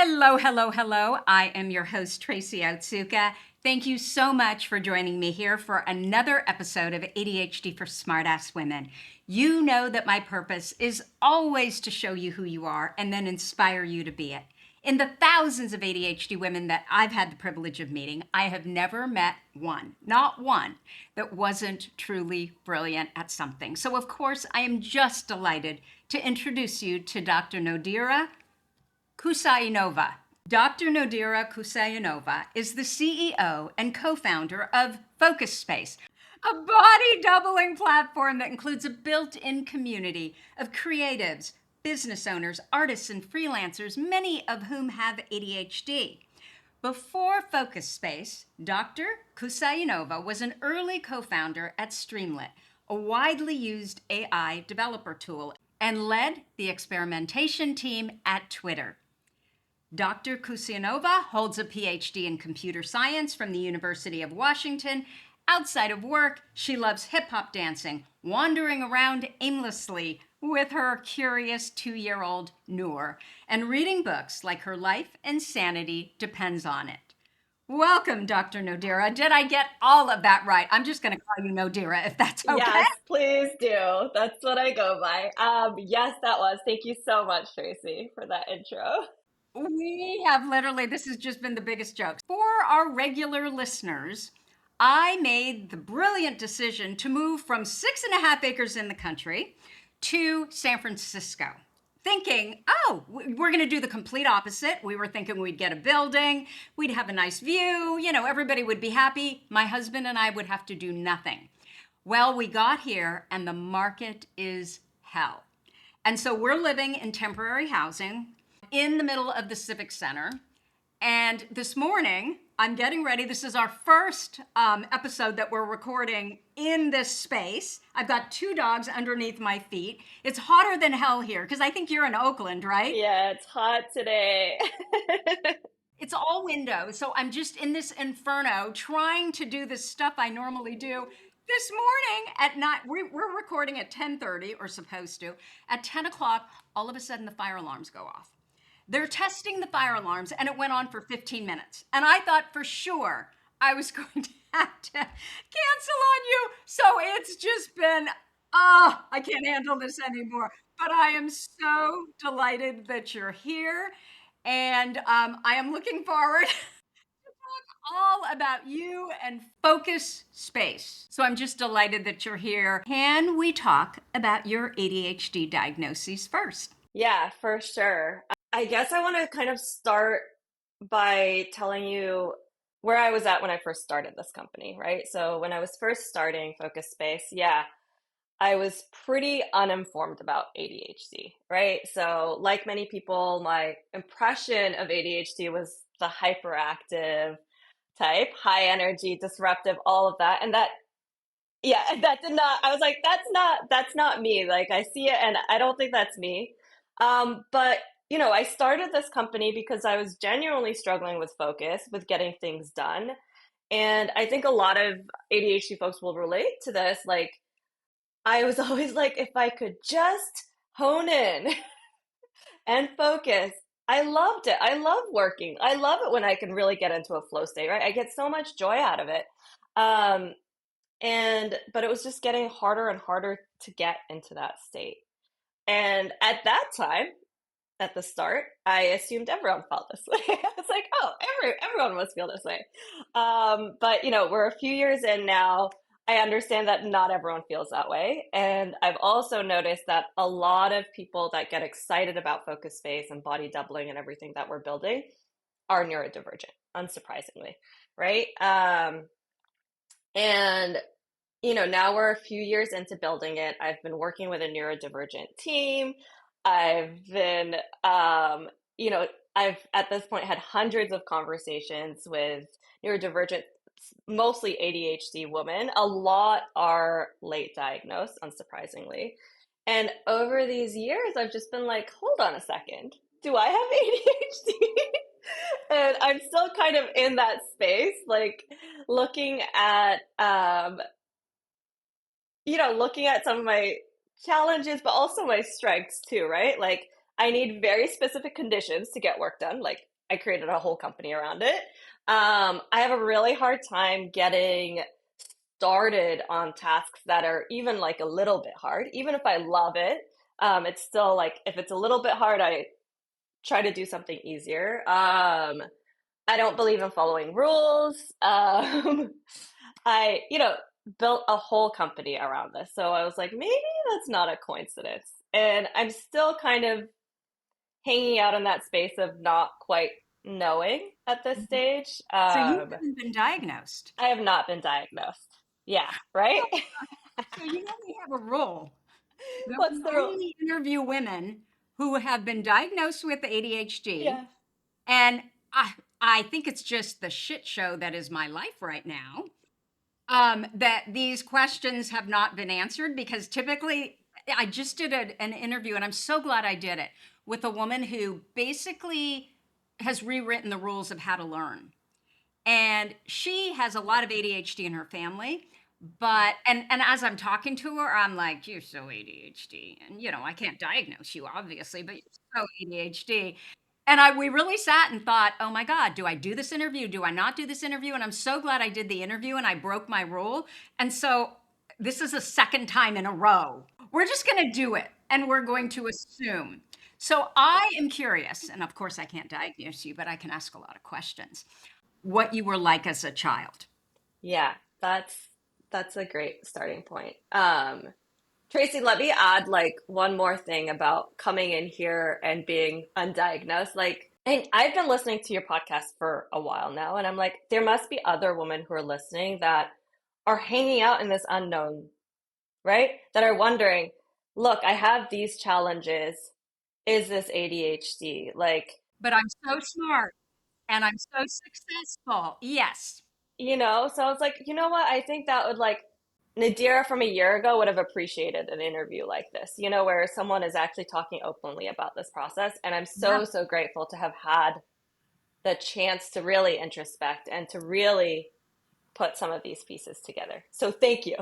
Hello, hello, hello. I am your host, Tracy Otsuka. Thank you so much for joining me here for another episode of ADHD for Smartass Women. You know that my purpose is always to show you who you are and then inspire you to be it. In the thousands of ADHD women that I've had the privilege of meeting, I have never met one, not one, that wasn't truly brilliant at something. So, of course, I am just delighted to introduce you to Dr. Nodira Khoussainova. Dr. Nodira Khoussainova is the CEO and co founder of FocusSpace, a body doubling platform that includes a built in community of creatives, business owners, artists, and freelancers, many of whom have ADHD. Before FocusSpace, Dr. Khoussainova was an early co founder at Streamlit, a widely used AI developer tool, and led the experimentation team at Twitter. Dr. Khoussainova holds a PhD in computer science from the University of Washington. Outside of work, she loves hip hop dancing, wandering around aimlessly with her curious 2-year-old Noor, and reading books like Her Life and Sanity Depends on It. Welcome, Dr. Nodira. Did I get all of that right? I'm just going to call you Nodira if that's okay. Yes, please do. That's what I go by. Yes, that was. Thank you so much, Tracy, for that intro. We have literally, this has just been the biggest joke. For our regular listeners, I made the brilliant decision to move from 6.5 acres in the country to San Francisco. Thinking, oh, we're going to do the complete opposite. We were thinking we'd get a building, we'd have a nice view, everybody would be happy. My husband and I would have to do nothing. Well, we got here and the market is hell. And so we're living in temporary housing in the middle of the Civic Center. And this morning, I'm getting ready. This is our first episode that we're recording in this space. I've got 2 dogs underneath my feet. It's hotter than hell here because I think you're in Oakland, right? Yeah, it's hot today. It's all windows. So I'm just in this inferno trying to do the stuff I normally do. This morning at night, we're recording at 10:30, or supposed to. At 10 o'clock, all of a sudden the fire alarms go off. They're testing the fire alarms, and it went on for 15 minutes. And I thought for sure I was going to have to cancel on you. So it's just been, oh, I can't handle this anymore. But I am so delighted that you're here. And I am looking forward all about you and Focus Space. So I'm just delighted that you're here. Can we talk about your ADHD diagnoses first? Yeah, for sure. I guess I want to kind of start by telling you where I was at when I first started this company, right? So when I was first starting Focus Space, yeah, I was pretty uninformed about ADHD, right? So, like many people, my impression of ADHD was the hyperactive type, high energy, disruptive, all of that. And that, yeah, that did not, I was like, that's not me. Like, I see it and I don't think that's me. But, I started this company because I was genuinely struggling with focus, with getting things done. And I think a lot of ADHD folks will relate to this. Like, I was always like, if I could just hone in and focus. I loved it. I love working. I love it when I can really get into a flow state, right? I get so much joy out of it. Um, but it was just getting harder and harder to get into that state. And at that time, at the start, I assumed everyone felt this way. I was like, oh, everyone must feel this way. But we're a few years in now. I understand that not everyone feels that way. And I've also noticed that a lot of people that get excited about focus space and body doubling and everything that we're building are neurodivergent, unsurprisingly, right? And now we're a few years into building it. I've been working with a neurodivergent team. I've been, you know, I've at this point had hundreds of conversations with neurodivergent, mostly ADHD women. A lot are late diagnosed, unsurprisingly. And over these years, I've just been like, hold on a second. Do I have ADHD? And I'm still kind of in that space, like looking at looking at some of my challenges, but also my strengths too, right? Like I need very specific conditions to get work done. Like I created a whole company around it. I have a really hard time getting started on tasks that are even like a little bit hard. Even if I love it, it's still like if it's a little bit hard, I try to do something easier. I don't believe in following rules. I, built a whole company around this. So I was like, maybe that's not a coincidence. And I'm still kind of hanging out in that space of not quite knowing at this Mhm. stage. So you haven't been diagnosed. I have not been diagnosed. Yeah, right? So you know we have a rule that What's we the rule? only interview women who have been diagnosed with ADHD. Yeah. And I think it's just the shit show that is my life right now. That these questions have not been answered because typically I just did an interview and I'm so glad I did it with a woman who basically has rewritten the rules of how to learn. And she has a lot of ADHD in her family. But and as I'm talking to her, I'm like, "You're so ADHD," and I can't diagnose you obviously, but you're so ADHD. And we really sat and thought, "Oh my God, do I do this interview? Do I not do this interview?" And I'm so glad I did the interview and I broke my rule. And so this is a second time in a row. We're just going to do it and we're going to assume. So I am curious, and of course I can't diagnose you, but I can ask a lot of questions what you were like as a child. Yeah, that's a great starting point. Tracy, let me add like one more thing about coming in here and being undiagnosed. Like, and I've been listening to your podcast for a while now, and I'm like, there must be other women who are listening that are hanging out in this unknown, right? That are wondering, look, I have these challenges. Is this ADHD? Like, But I'm so smart and I'm so successful. Yes. so I was like, you know what? I think that would like Nadira from a year ago would have appreciated an interview like this, where someone is actually talking openly about this process. And I'm Yeah. so, so grateful to have had the chance to really introspect and to really put some of these pieces together. So thank you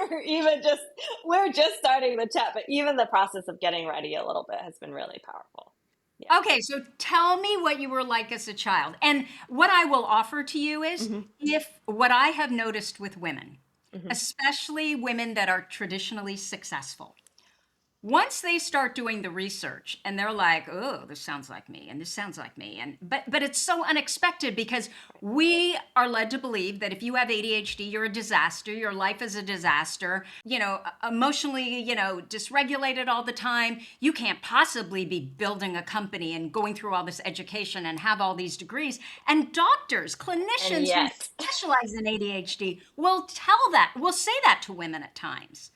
for even just, we're just starting the chat, but even the process of getting ready a little bit has been really powerful. Yeah. Okay, so tell me what you were like as a child. And what I will offer to you is Mm-hmm. if what I have noticed with women, Mm-hmm. especially women that are traditionally successful, once they start doing the research and they're like, oh, this sounds like me and this sounds like me, and but it's so unexpected because we are led to believe that if you have ADHD, you're a disaster, your life is a disaster, emotionally, dysregulated all the time, you can't possibly be building a company and going through all this education and have all these degrees. And doctors, And clinicians who yet, specialize in ADHD will say that to women at times.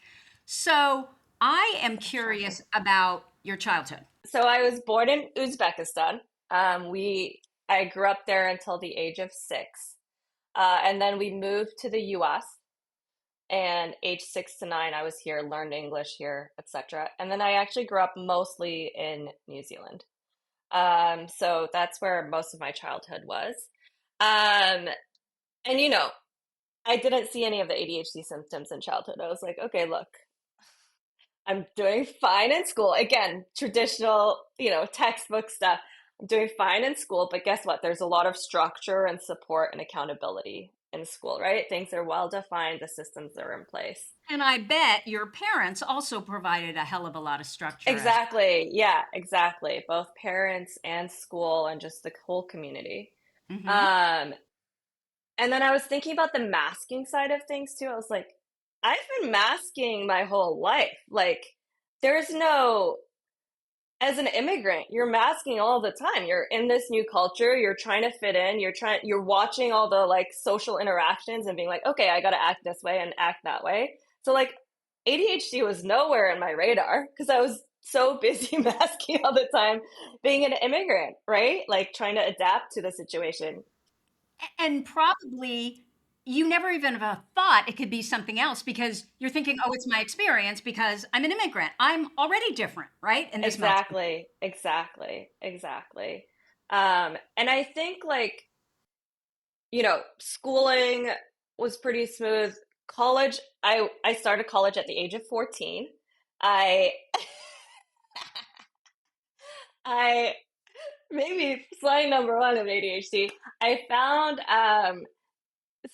So I am that's shocking. curious about your childhood. So I was born in Uzbekistan. I grew up there until the age of 6, and then we moved to the U.S. And age 6 to 9, I was here, learned English here, etc. And then I actually grew up mostly in New Zealand. So that's where most of my childhood was. Um, and I didn't see any of the ADHD symptoms in childhood. I was like, okay, look, I'm doing fine in school. Again, traditional, textbook stuff. I'm doing fine in school, but guess what? There's a lot of structure and support and accountability in school, right? Things are well defined, the systems are in place. And I bet your parents also provided a hell of a lot of structure as Exactly. Yeah, exactly. Both parents and school and just the whole community. well. Hmm. Um, and then I was thinking about the masking side of things too. I was like, I've been masking my whole life. Like, there's no as an immigrant, you're masking all the time. You're in this new culture, you're trying to fit in, you're watching all the like social interactions and being like, okay, I got to act this way and act that way. So like ADHD was nowhere in my radar because I was so busy masking all the time being an immigrant, right? Like trying to adapt to the situation. And probably you never even have thought it could be something else because you're thinking, oh, it's my experience because I'm an immigrant. I'm already different, right? In this melting. Exactly, exactly, exactly. And I think like schooling was pretty smooth. College, I started college at the age of 14. I I maybe slide number one of ADHD. I found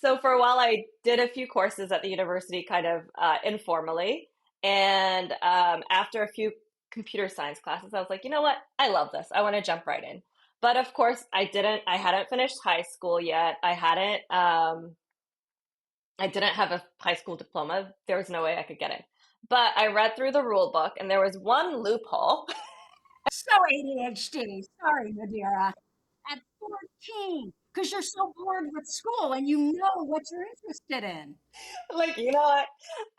so for a while I did a few courses at the university kind of informally. And after a few computer science classes, I was like, you know what? I love this. I want to jump right in. But of course, I hadn't finished high school yet. I didn't have a high school diploma. There was no way I could get in. But I read through the rule book and there was one loophole. So ADHD. Sorry, Nodira. At 14, because you're so bored with school and you know what you're interested in. Like, you know what?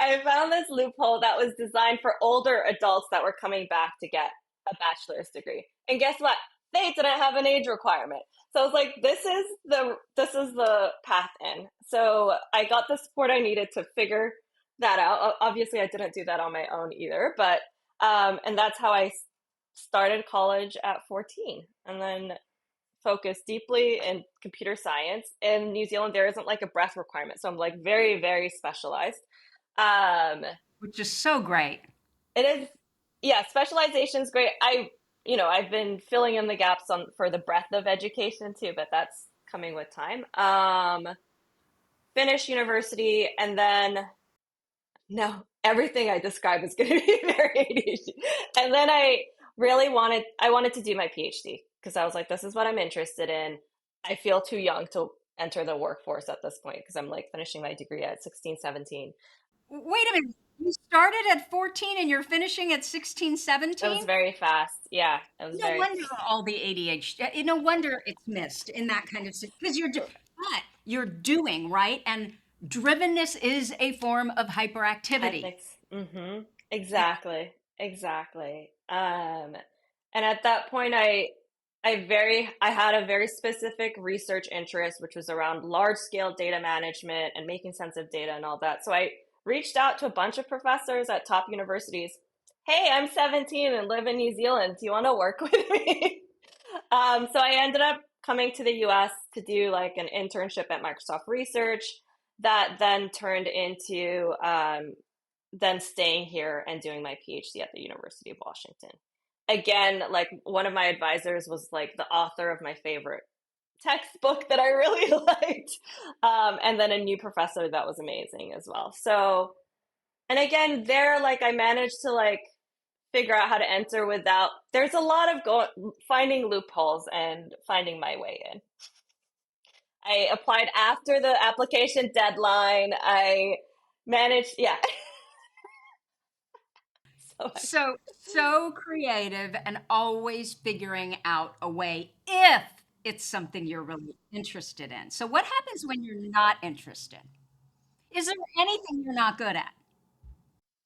I found this loophole that was designed for older adults that were coming back to get a bachelor's degree. And guess what? They didn't have an age requirement. So I was like, this is the path in. So I got the support I needed to figure that out. Obviously, I didn't do that on my own either, but and that's how I started college at 14. And then focus deeply in computer science. In New Zealand, there isn't like a breadth requirement, so I'm like very, very specialized. Um, Which is so great. it is, yeah, specialization is great. I've been filling in the gaps on for the breadth of education too, but that's coming with time. Finish university, and then no, everything I describe is going to be very ADHD. And then I wanted to do my PhD because I was like, this is what I'm interested in. I feel too young to enter the workforce at this point because I'm like finishing my degree at 16, 17. Wait a minute. You started at 14 and you're finishing at 16, It was 17? very fast. Yeah, it was No very, wonder all the ADHD, no wonder it's missed in that kind of because but you're doing, right? And drivenness is a form of I hyperactivity. think, exactly, exactly. And at that point, I had a very specific research interest, which was around large scale data management and making sense of data and all that. So I reached out to a bunch of professors at top universities. Hey, I'm 17 and live in New Zealand. Do you want to work with me? So I ended up coming to the US to do like an internship at Microsoft Research that then turned into then staying here and doing my PhD at the University of Washington. Again, like one of my advisors was like the author of my favorite textbook that I really liked. And then a new professor that was amazing as well. So, and again, there, like I managed to like figure out how to enter without, there's a lot of finding loopholes and finding my way in. I applied after the application deadline. I managed, yeah. So So creative and always figuring out a way if it's something you're really interested in. So what happens when you're not interested? Is there anything you're not good at?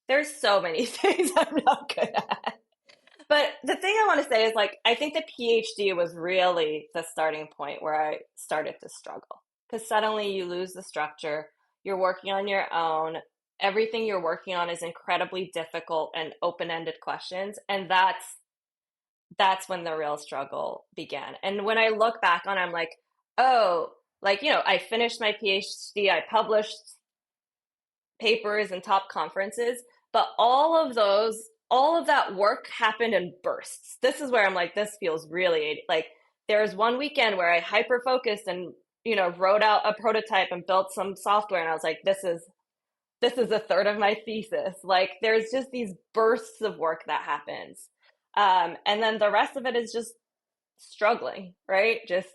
there's so many things I'm not good at. But the thing I want to say is like I think the PhD was really the starting point where I started to struggle because suddenly you lose the structure. You're working on your own. Everything you're working on is incredibly difficult and open-ended questions, and that's when the real struggle began. And when I look back on it, I'm like, oh, like I finished my PhD, I published papers and top conferences, but all of that work happened in bursts. This is where I'm like, this feels really like there was one weekend where I hyper focused and wrote out a prototype and built some software, and I was like, this is a third of my thesis. Like there's just these bursts of work that happens, and then the rest of it is just struggling, right? Just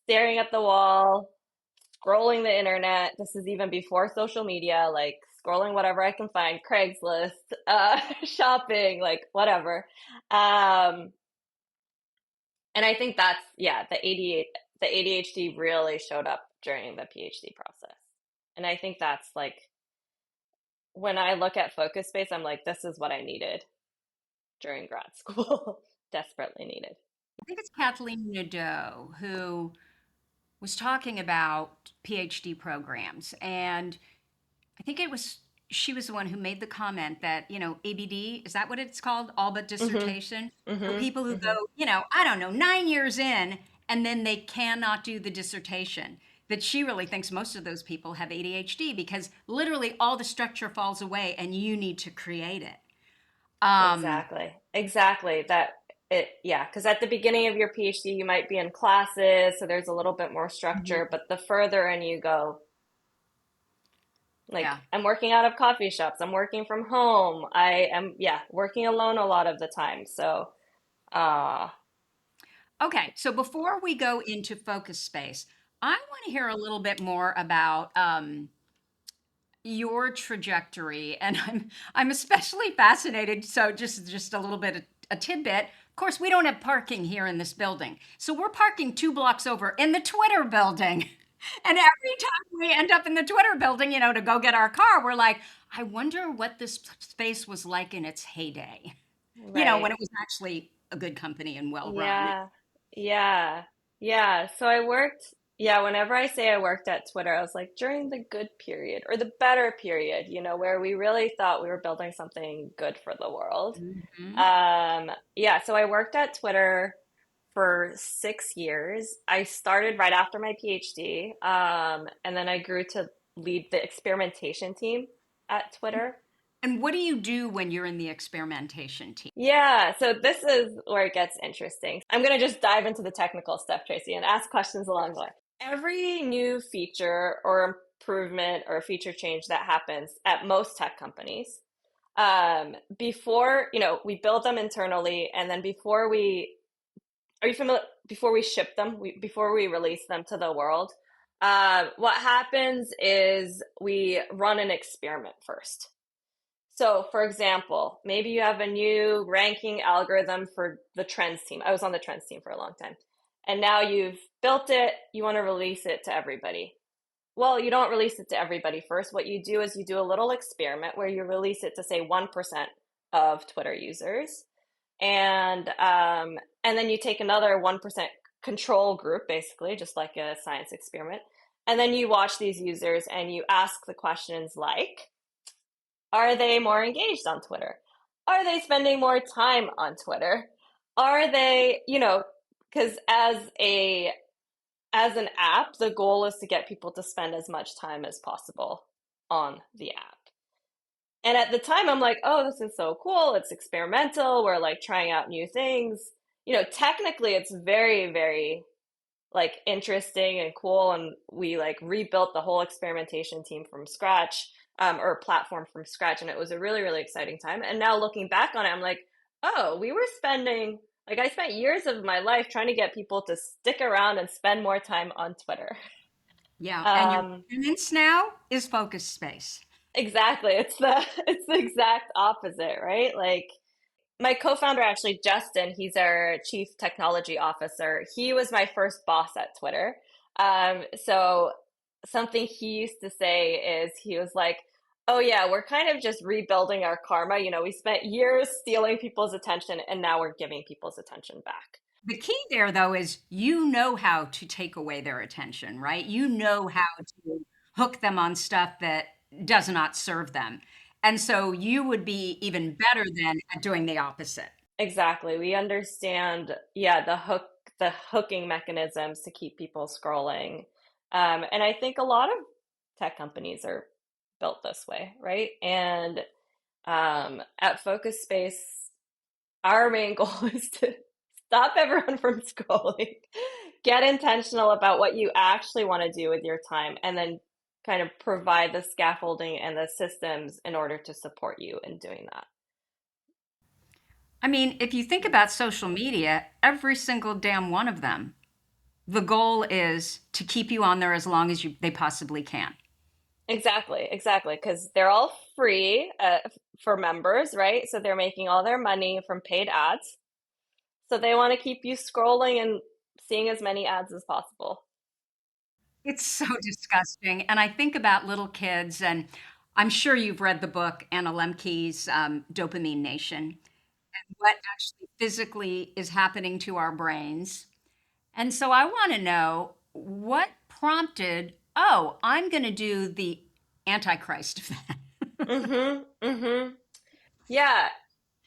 staring at the wall, scrolling the internet. This is even before social media, like scrolling whatever I can find, Craigslist, shopping, like whatever. Um, and I think that's, yeah, the ADHD really showed up during the PhD process. And I think that's like when I look at FocusSpace, I'm like, this is what I needed during grad school, desperately needed. I think it's Kathleen Nadeau who was talking about PhD programs. And I think she was the one who made the comment that, ABD, is that what it's called? All but Mm-hmm. dissertation? For Mm-hmm. people who Mm-hmm. go, I don't know, 9 years in, and then they cannot do the dissertation. That she really thinks most of those people have ADHD because literally all the structure falls away and you need to create it. Um, Exactly. Exactly. That. Yeah, because at the beginning of your PhD, you might be in classes, so there's a little bit more structure, Mhm. but the further in you go, like Yeah. I'm working out of coffee shops, I'm working from home, I am, yeah, working alone a lot of the time. So, uh, Okay, so before we go into focus space, I want to hear a little bit more about your trajectory, and I'm especially fascinated. So just a little bit, a tidbit. Of course, we don't have parking here in this building, so we're parking 2 blocks over in the Twitter building. And every time we end up in the Twitter building, to go get our car, we're like, I wonder what this space was like in its heyday. When right. it was actually a good company and well run. Yeah, yeah, yeah. So I worked, yeah, whenever I say I worked at Twitter, I was like during the good period or the better period, where we really thought we were building something good for the world. Mhm. Yeah, so I worked at Twitter for 6 years. I started right after my PhD, and then I grew to lead the experimentation team at Twitter. And what do you do when you're in the experimentation team? Yeah, so this is where it gets interesting. I'm going to just dive into the technical stuff, Tracy, and ask questions along the way. Every new feature or improvement or feature change that happens at most tech companies, before, we build them internally, and then are you familiar, before we ship them, before we release them to the world, what happens is we run an experiment first. So, for example, maybe you have a new ranking algorithm for the trends team. I was on the trends team for a long time. And now you've built it, you want to release it to everybody. Well, you don't release it to everybody first. What you do is you do a little experiment where you release it to, say, 1% of Twitter users. And then you take another 1% control group, basically, just like a science experiment. And then you watch these users and you ask the questions like, are they more engaged on Twitter? Are they spending more time on Twitter? Are they, because as an app, the goal is to get people to spend as much time as possible on the app. And at the time, I'm like, oh, this is so cool. It's experimental. We're like trying out new things. Technically, it's very, very like interesting and cool. And we like rebuilt the whole experimentation team from scratch, or platform from scratch. And it was a really, really exciting time. And now looking back on it, I'm like, oh, I spent years of my life trying to get people to stick around and spend more time on Twitter. Yeah, and your Um, tenants now is focus space. exactly. It's the exact opposite, right? Like my co-founder, actually, Justin, he's our chief technology officer. He was my first boss at Twitter. So something he used to say is he was like, oh yeah, we're kind of just rebuilding our karma. We spent years stealing people's attention and now we're giving people's attention back. The key there, though, is you know how to take away their attention, right? You know how to hook them on stuff that does not serve them. And so you would be even better than at doing the opposite. Exactly. We understand, yeah, the hooking mechanisms to keep people scrolling. And I think a lot of tech companies are built this way, right? And at FocusSpace, our main goal is to stop everyone from scrolling, get intentional about what you actually want to do with your time, and then kind of provide the scaffolding and the systems in order to support you in doing that. I mean, if you think about social media, every single damn one of them, the goal is to keep you on there as long as they possibly can. Exactly, exactly, because they're all free for members, right? So they're making all their money from paid ads. So they want to keep you scrolling and seeing as many ads as possible. It's so disgusting. And I think about little kids, and I'm sure you've read the book Anna Lemke's Dopamine Nation, what actually physically is happening to our brains. And so I want to know what prompted, oh, I'm going to do the Antichrist of that. Mm-hmm, mm-hmm. Yeah,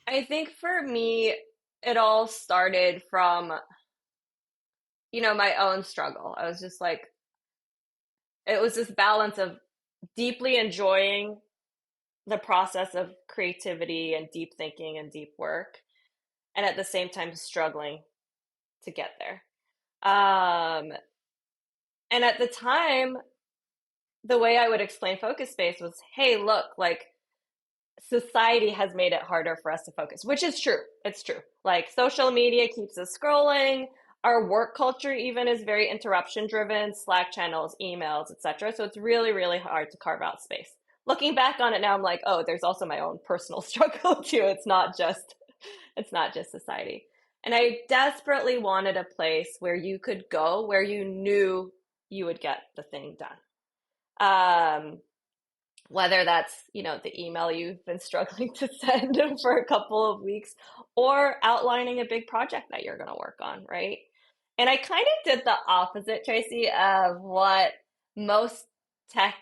I think for me, it all started from, my own struggle. I was just like, it was this balance of deeply enjoying the process of creativity and deep thinking and deep work, and at the same time struggling to get there. Um, and at the time, the way I would explain focus space was, hey, look, like society has made it harder for us to focus, which is true. It's true. Like social media keeps us scrolling. Our work culture even is very interruption driven, Slack channels, emails, etc. So it's really, really hard to carve out space. Looking back on it now, I'm like, oh, there's also my own personal struggle too. It's not just society. And I desperately wanted a place where you could go where you knew you would get the thing done. Whether that's, the email you've been struggling to send for a couple of weeks or outlining a big project that you're going to work on, right? And I kind of did the opposite, Tracy, of what most tech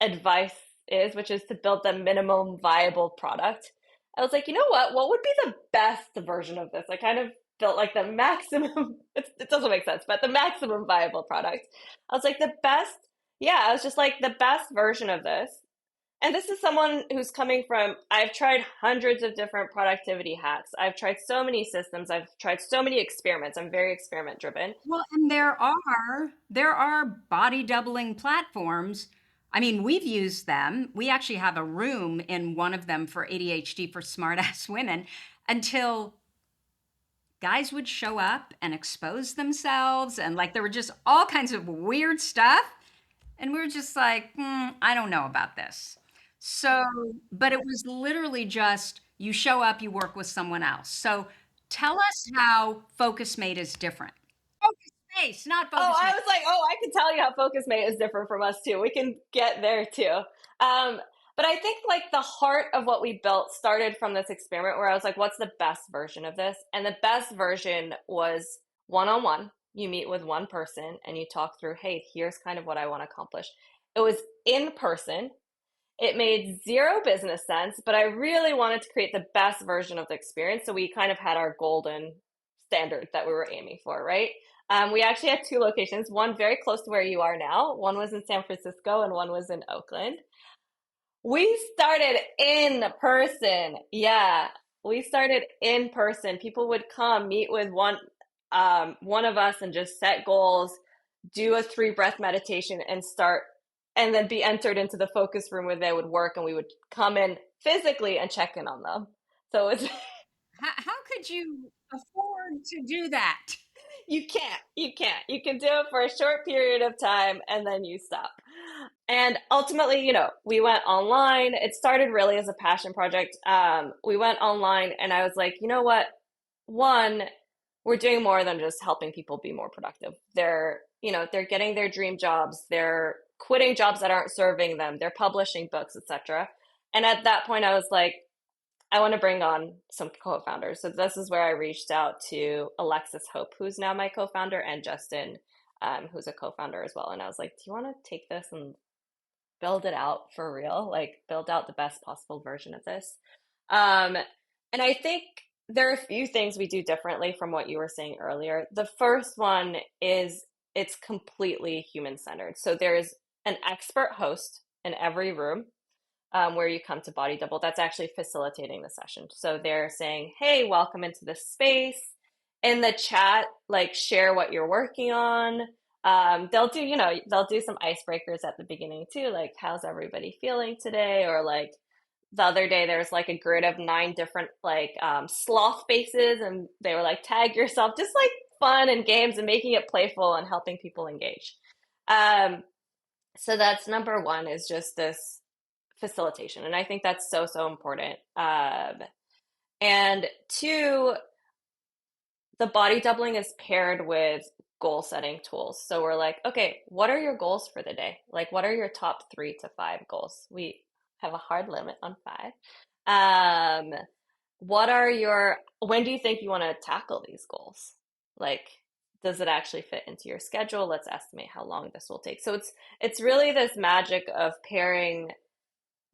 advice is, which is to build the minimum viable product. I was like, you know what? What would be the best version of this? I kind of built like the maximum, it doesn't make sense, but the maximum viable product. I was like, I was just like, the best version of this. And this is someone who's coming from, I've tried hundreds of different productivity hacks. I've tried so many systems. I've tried so many experiments. I'm very experiment driven. Well, and there are body doubling platforms. I mean, we've used them. We actually have a room in one of them for ADHD for smartass women until guys would show up and expose themselves, and like there were just all kinds of weird stuff, and we were just like, I don't know about this. So, but it was literally just you show up, you work with someone else. So tell us how Focus Mate is different. Focus Space, not Oh, Focus I Mate. was like, oh, I can tell you how FocusMate is different from us too. We can get there too. Um, but I think like the heart of what we built started from this experiment where I was like, what's the best version of this? And the best version was one on one. You meet with one person and you talk through, hey, here's kind of what I want to accomplish. It was in person. It made zero business sense, but I really wanted to create the best version of the experience. So we kind of had our golden standard that we were aiming for, right? We actually had two locations, one very close to where you are now. One was in San Francisco and one was in Oakland. We started in person. Yeah, we started in person. People would come meet with one of us and just set goals, do a 3 breath meditation and start, and then be entered into the focus room where they would work and we would come in physically and check in on them. So it's How could you afford to do that? you can do it for a short period of time and then you stop. And ultimately, we went online. It started really as a passion project. We went online and I was like, you know what? One, we're doing more than just helping people be more productive. They're getting their dream jobs. They're quitting jobs that aren't serving them. They're publishing books, etc. And at that point, I was like, I want to bring on some co-founders. So this is where I reached out to Alexis Hope, who's now my co-founder, and Justin, who's a co-founder as well. And I was like, do you want to take this and build it out for real? Like build out the best possible version of this. Um, and I think there are a few things we do differently from what you were saying earlier. The first one is it's completely human centered. So there's an expert host in every room where you come to body double that's actually facilitating the session. So they're saying, hey, welcome into this space. In the chat, like share what you're working on. They'll do some icebreakers at the beginning too, like how's everybody feeling today? Or like the other day there's like a grid of 9 different like sloth faces and they were like tag yourself, just like fun and games and making it playful and helping people engage. So that's number one, is just this facilitation. And I think that's so, so important. And two, the body doubling is paired with goal setting tools. So we're like, okay, what are your goals for the day? Like, what are your top 3 to 5 goals? We have a hard limit on 5. When do you think you want to tackle these goals? Like, does it actually fit into your schedule? Let's estimate how long this will take. So it's really this magic of pairing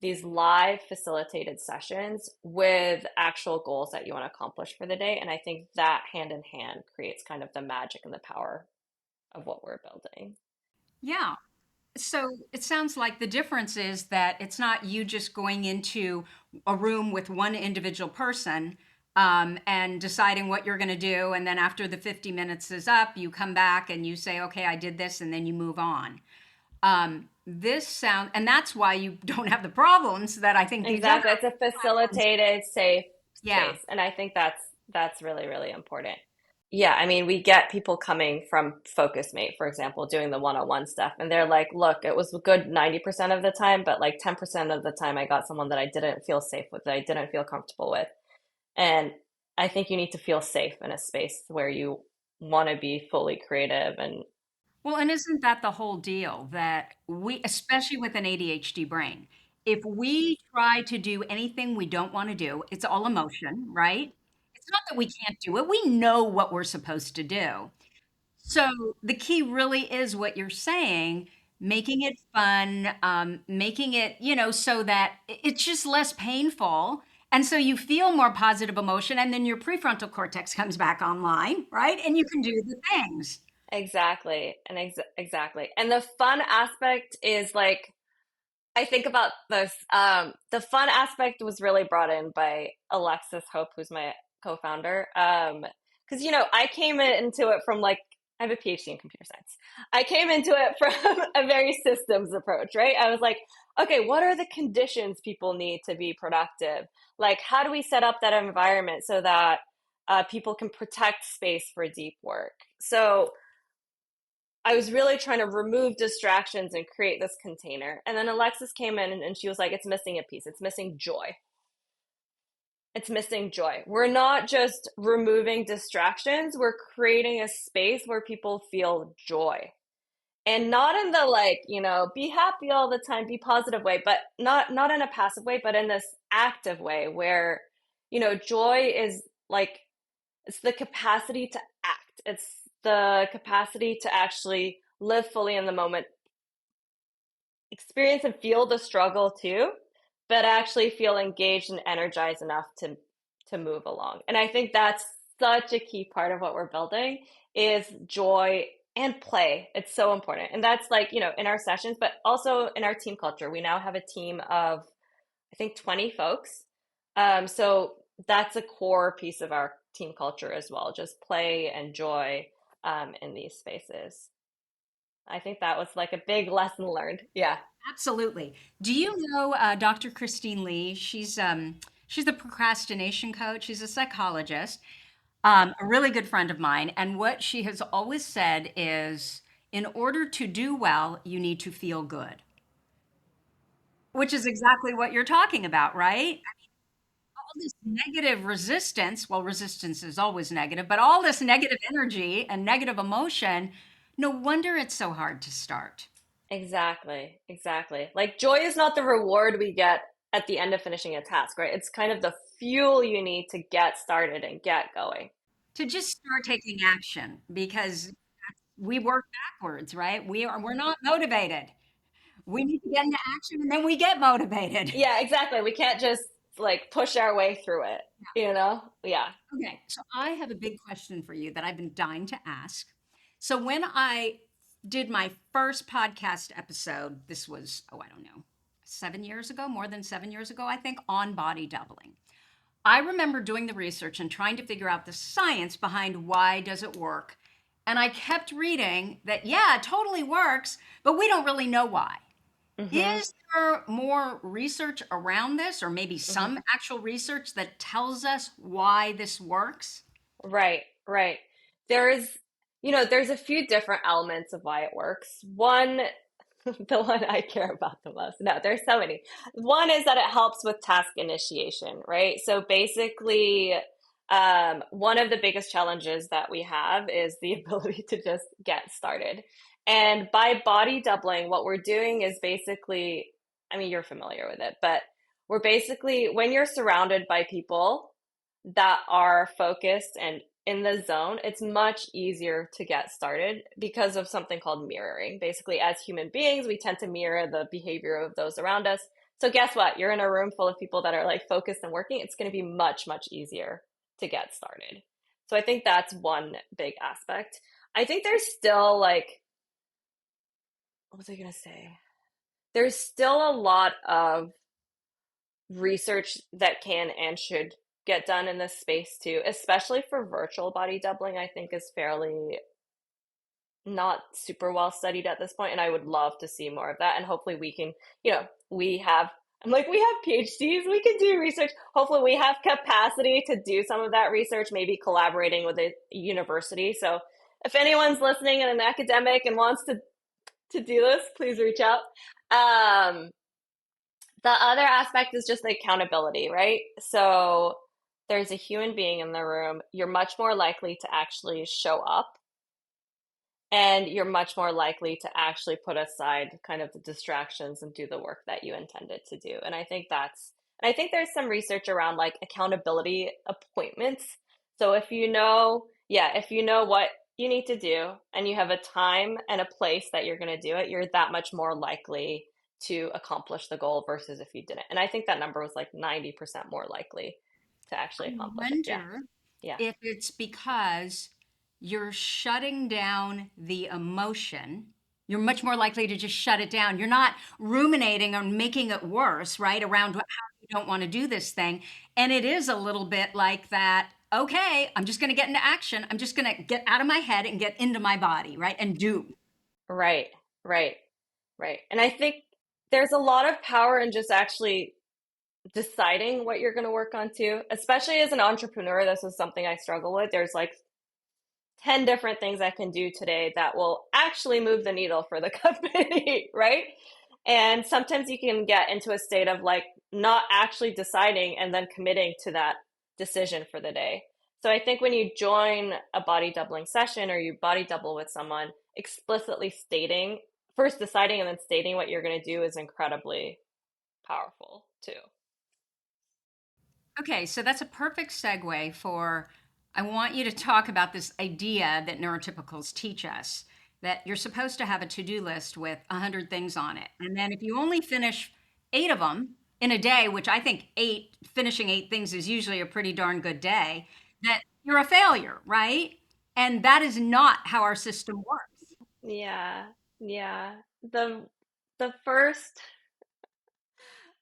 these live facilitated sessions with actual goals that you want to accomplish for the day. And I think that hand in hand creates kind of the magic and the power of what we're building. Yeah. So it sounds like the difference is that it's not you just going into a room with one individual person. and deciding what you're going to do. And then after the 50 minutes is up, you come back and you say, okay, I did this, and then you move on. This sound, and that's why you don't have the problems that I think these other Exactly. It's a platforms. facilitated, safe Yeah. space. And I think that's really, really important. Yeah, I mean, we get people coming from FocusMate, for example, doing the one-on-one stuff, and they're like, look, it was good 90% of the time, but like 10% of the time I got someone that I didn't feel safe with, that I didn't feel comfortable with. And I think you need to feel safe in a space where you want to be fully creative and Well, and isn't that the whole deal that we, especially with an ADHD brain, if we try to do anything we don't want to do, it's all emotion, right? It's not that we can't do it. We know what we're supposed to do. So the key really is what you're saying, making it fun, making it, so that it's just less painful. And so you feel more positive emotion, and then your prefrontal cortex comes back online, right? And you can do the things. exactly, exactly. And the fun aspect is like I think about this. The fun aspect was really brought in by Alexis Hope, who's my co-founder. Because I came into it from like I have a PhD in computer science. I came into it from a very systems approach, right? I was like, okay, what are the conditions people need to be productive? Like, how do we set up that environment so that people can protect space for deep work? So I was really trying to remove distractions and create this container. And then Alexis came in and she was like, it's missing a piece. It's missing joy. It's missing joy. We're not just removing distractions, we're creating a space where people feel joy. And not in the like, be happy all the time, be positive way, but not in a passive way, but in this active way where, joy is like it's the capacity to act. It's the capacity to actually live fully in the moment, experience and feel the struggle too, but actually feel engaged and energized enough to move along. And I think that's such a key part of what we're building is joy and play. It's so important. And that's like, in our sessions, but also in our team culture. We now have a team of I think 20 folks. So that's a core piece of our team culture as well, just play and joy in these spaces. I think that was like a big lesson learned. Yeah. Absolutely. Do you know Dr. Christine Lee? She's the procrastination coach. She's a psychologist, a really good friend of mine. And what she has always said is, in order to do well, you need to feel good, which is exactly what you're talking about, right? All this negative resistance, well, resistance is always negative, but all this negative energy and negative emotion, no wonder it's so hard to start. Exactly. Exactly. Like joy is not the reward we get at the end of finishing a task, right? It's kind of the fuel you need to get started and get going. To just start taking action because we work backwards, right? We're not motivated. We need to get into action and then we get motivated. Yeah, exactly. We can't just like push our way through it, you know? Yeah. Okay, so I have a big question for you that I've been dying to ask. So when I did my first podcast episode, this was, oh, I don't know, 7 years ago, more than 7 years ago, I think, on body doubling. I remember doing the research and trying to figure out the science behind why does it work. And I kept reading that, yeah, it totally works, but we don't really know why. Hmm. Is there more research around this, or maybe Hmm. some actual research that tells us why this works? Right, right. There's, there's a few different elements of why it works. One, the one I care about the most. No, there's so many. One is that it helps with task initiation, right? So basically, one of the biggest challenges that we have is the ability to just get started. And by body doubling, what we're doing is basically, I mean, you're familiar with it, but we're basically, when you're surrounded by people that are focused and in the zone, it's much easier to get started because of something called mirroring. Basically, as human beings, we tend to mirror the behavior of those around us. So, guess what? You're in a room full of people that are like focused and working. It's going to be much, much easier to get started. So, I think that's one big aspect. I think there's still like, what was I going to say? There's still a lot of research that can and should get done in this space too, especially for virtual body doubling, I think is fairly not super well studied at this point, and I would love to see more of that. And hopefully we can, we have, I'm like, we have PhDs, we can do research. Hopefully we have capacity to do some of that research, maybe collaborating with a university. So if anyone's listening and an academic and wants to do this, please reach out. Um, the other aspect is just the accountability, right? So there's a human being in the room, you're much more likely to actually show up, and you're much more likely to actually put aside kind of the distractions and do the work that you intended to do. And I think there's some research around like accountability appointments. So if you know, yeah, if you know what you need to do and you have a time and a place that you're going to do it, you're that much more likely to accomplish the goal versus if you didn't. And I think that number was like 90% more likely to actually I accomplish it. Yeah. wonder Yeah. if it's because you're shutting down the emotion. You're much more likely to just shut it down. You're not ruminating or making it worse, right? Around how you don't want to do this thing. And it is a little bit like that. Okay, I'm just going to get into action. I'm just going to get out of my head and get into my body, right? And do. Right. Right. Right. And I think there's a lot of power in just actually deciding what you're going to work on too. Especially as an entrepreneur, this is something I struggle with. There's like 10 different things I can do today that will actually move the needle for the company, right? And sometimes you can get into a state of like not actually deciding and then committing to that decision for the day. So I think when you join a body doubling session or you body double with someone, explicitly stating, first deciding and then stating what you're going to do is incredibly powerful too. Okay, so that's a perfect segue for I want you to talk about this idea that neurotypicals teach us that you're supposed to have a to do list with 100 things on it. And then if you only finish eight of them in a day, which I think finishing eight things is usually a pretty darn good day, that you're a failure, right? And that is not how our system works. Yeah, yeah. The first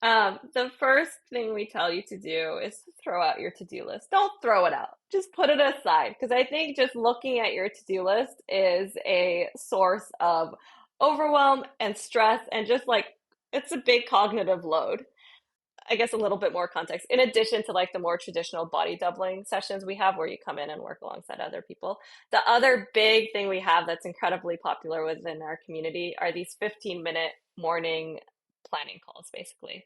the first thing we tell you to do is to throw out your to-do list. Don't throw it out. Just put it aside. Because I think just looking at your to-do list is a source of overwhelm and stress and just like it's a big cognitive load. I guess a little bit more context. In addition to like the more traditional body doubling sessions we have where you come in and work alongside other people. The other big thing we have that's incredibly popular within our community are these 15-minute morning planning calls, basically.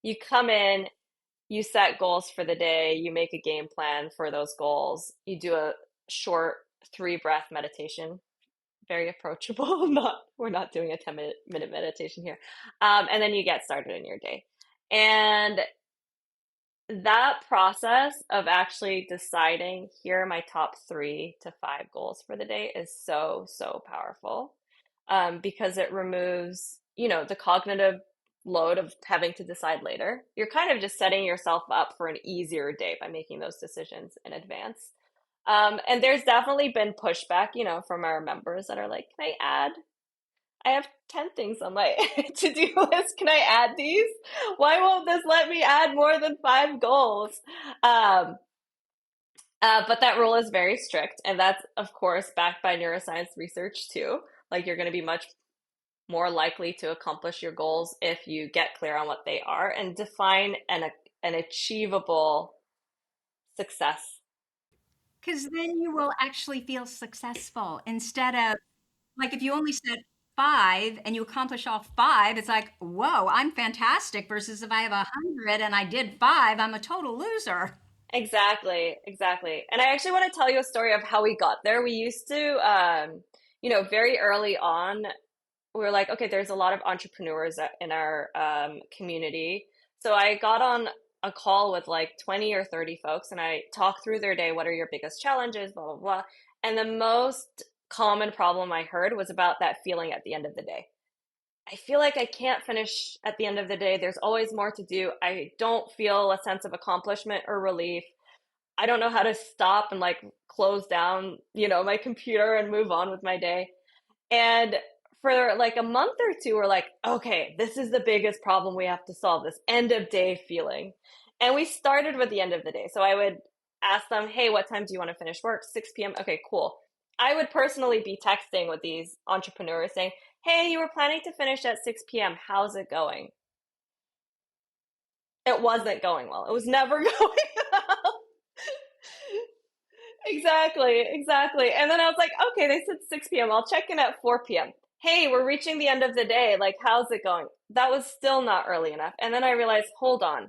You come in, you set goals for the day, you make a game plan for those goals, you do a short 3 breath meditation, very approachable. Not we're not doing a 10-minute meditation here. And then you get started in your day. And that process of actually deciding here are my top 3 to 5 goals for the day is so, so powerful, because it removes, the cognitive load of having to decide later. You're kind of just setting yourself up for an easier day by making those decisions in advance. And there's definitely been pushback, from our members that are like, can I have 10 things on my to-do list. Can I add these? Why won't this let me add more than 5 goals? Um, but that rule is very strict. And that's, of course, backed by neuroscience research too. Like you're going to be much more likely to accomplish your goals if you get clear on what they are and define an achievable success. Because then you will actually feel successful instead of like if you only said five and you accomplish all five, it's like, whoa, I'm fantastic. Versus if I have 100 and I did five, I'm a total loser. Exactly, exactly. And I actually want to tell you a story of how we got there. We used to, very early on, we were like, okay, there's a lot of entrepreneurs in our community. So I got on a call with like 20 or 30 folks and I talked through their day. What are your biggest challenges? Blah, blah, blah. And the most common problem I heard was about that feeling at the end of the day. I feel like I can't finish at the end of the day. There's always more to do. I don't feel a sense of accomplishment or relief. I don't know how to stop and like close down, my computer and move on with my day. And for like a month or two, we're like, okay, this is the biggest problem we have to solve, this end of day feeling. And we started with the end of the day. So I would ask them, hey, what time do you want to finish work? 6 p.m. Okay, cool. I would personally be texting with these entrepreneurs saying, hey, you were planning to finish at 6 p.m. How's it going? It wasn't going well. It was never going well. Exactly, exactly. And then I was like, okay, they said 6 p.m. I'll check in at 4 p.m. Hey, we're reaching the end of the day. Like, how's it going? That was still not early enough. And then I realized, hold on.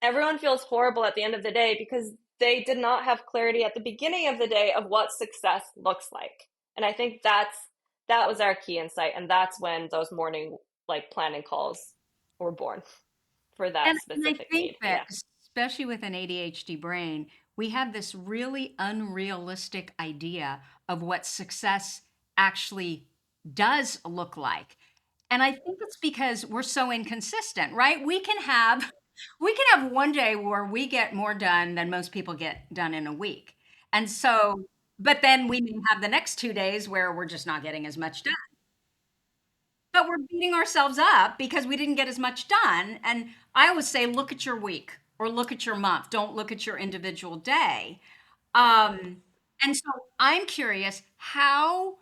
Everyone feels horrible at the end of the day because they did not have clarity at the beginning of the day of what success looks like. And I think that was our key insight. And that's when those morning like planning calls were born for that And I specific think need. that, Yeah. especially with an ADHD brain, we have this really unrealistic idea of what success actually does look like. And I think it's because we're so inconsistent, right? We can have one day where we get more done than most people get done in a week. And so, but then we may have the next 2 days where we're just not getting as much done. But we're beating ourselves up because we didn't get as much done. And I always say, look at your week or look at your month. Don't look at your individual day. And so I'm curious how,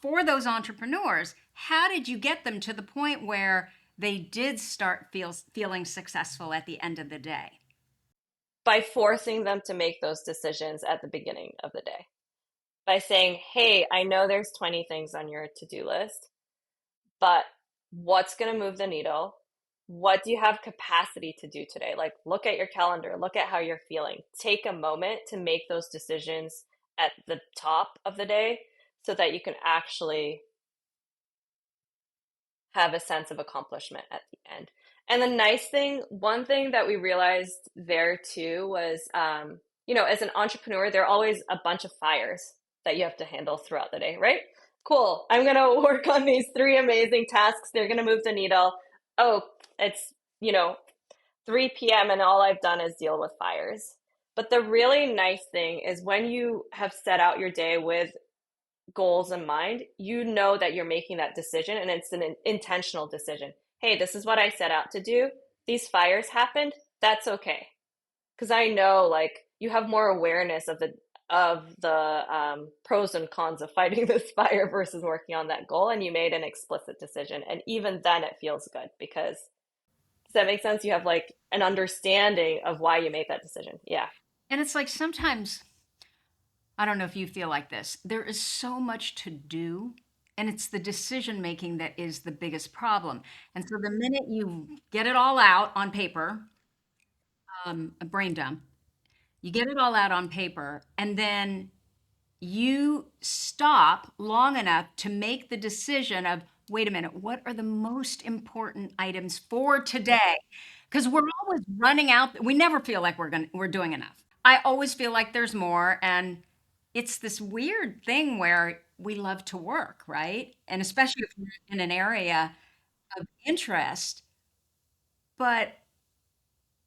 for those entrepreneurs, how did you get them to the point where they did start feeling successful at the end of the day? By forcing them to make those decisions at the beginning of the day. By saying, hey, I know there's 20 things on your to do list, but what's going to move the needle? What do you have capacity to do today? Like, look at your calendar, look at how you're feeling. Take a moment to make those decisions at the top of the day so that you can actually have a sense of accomplishment at the end. And the nice thing, one thing that we realized there too was, as an entrepreneur, there are always a bunch of fires that you have to handle throughout the day, right? Cool. I'm going to work on these three amazing tasks. They're going to move the needle. Oh, it's, 3 p.m. and all I've done is deal with fires. But the really nice thing is when you have set out your day with goals in mind, you know that you're making that decision and it's an intentional decision. Hey, this is what I set out to do. These fires happened. That's okay. Because I know like you have more awareness of the pros and cons of fighting this fire versus working on that goal, and you made an explicit decision. And even then, it feels good because does that make sense? You have like an understanding of why you made that decision. Yeah. And it's like sometimes, I don't know if you feel like this, there is so much to do. And it's the decision making that is the biggest problem. And so the minute you get it all out on paper, a brain dump, you get it all out on paper, and then you stop long enough to make the decision of, wait a minute, what are the most important items for today? Because we're always running out. We never feel like we're doing enough. I always feel like there's more, and it's this weird thing where we love to work, right? And especially if you're in an area of interest, but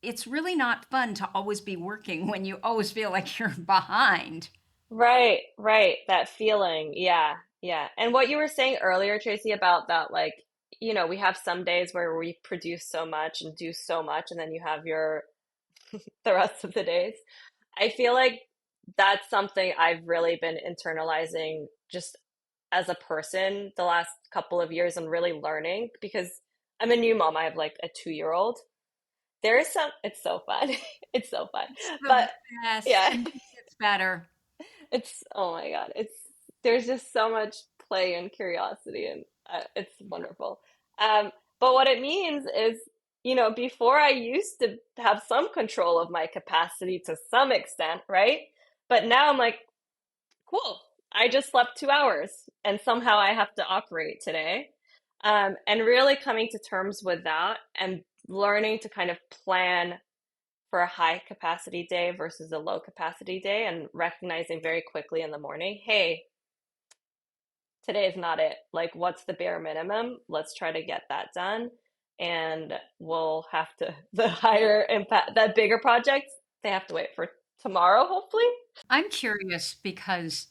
it's really not fun to always be working when you always feel like you're behind. Right, right. That feeling. Yeah, yeah. And what you were saying earlier, Tracy, about that, like, we have some days where we produce so much and do so much, and then you have the rest of the days. I feel like that's something I've really been internalizing just as a person the last couple of years and really learning because I'm a new mom. I have like a 2-year-old. There is it's so fun. It's so fun. It's the But best. yeah. And it gets better. It's oh my God. There's just so much play and curiosity and it's wonderful. But what it means is, before I used to have some control of my capacity to some extent, right? But now I'm like, cool. I just slept 2 hours and somehow I have to operate today. And really coming to terms with that and learning to kind of plan for a high capacity day versus a low capacity day and recognizing very quickly in the morning, hey, today is not it. Like, what's the bare minimum? Let's try to get that done. And we'll have to, the higher impact, that bigger projects, they have to wait for tomorrow, hopefully. I'm curious because,